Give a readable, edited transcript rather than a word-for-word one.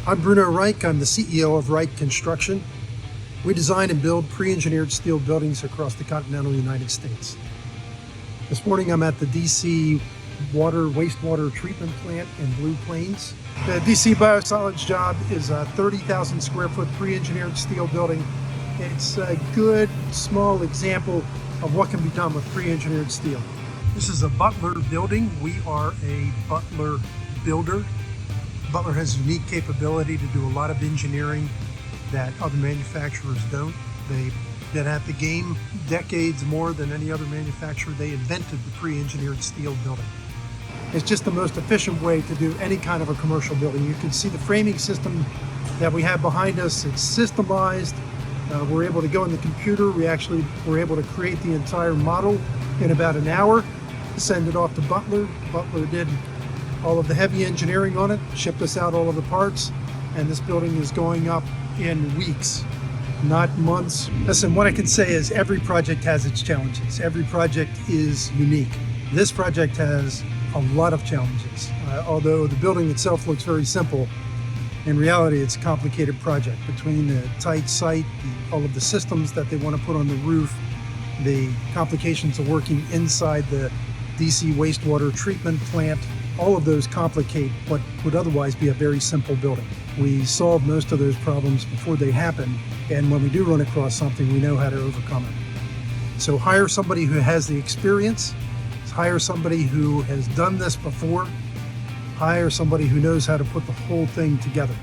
I'm Bruno Reich. I'm the CEO of Reich Construction. We design and build pre-engineered steel buildings across the continental United States. This morning I'm at the DC wastewater treatment plant in Blue Plains. The DC biosolids job is a 30,000 square foot pre-engineered steel building. It's a good small example of what can be done with pre-engineered steel. This is a Butler building. We are a Butler builder. Butler has unique capability to do a lot of engineering that other manufacturers don't. They've been at the game decades more than any other manufacturer. They invented the pre-engineered steel building. It's just the most efficient way to do any kind of a commercial building. You can see the framing system that we have behind us. It's systemized. We're able to go in the computer. We actually were able to create the entire model in about an hour, send it off to Butler. Butler did all of the heavy engineering on it, shipped us out all of the parts, and this building is going up in weeks, not months. Listen, what I can say is every project has its challenges. Every project is unique. This project has a lot of challenges. Although the building itself looks very simple, in reality it's a complicated project. Between the tight site, all of the systems that they want to put on the roof, the complications of working inside the DC wastewater treatment plant, all of those complicate what would otherwise be a very simple building. We solve most of those problems before they happen, and when we do run across something, we know how to overcome it. So hire somebody who has the experience, hire somebody who has done this before, hire somebody who knows how to put the whole thing together.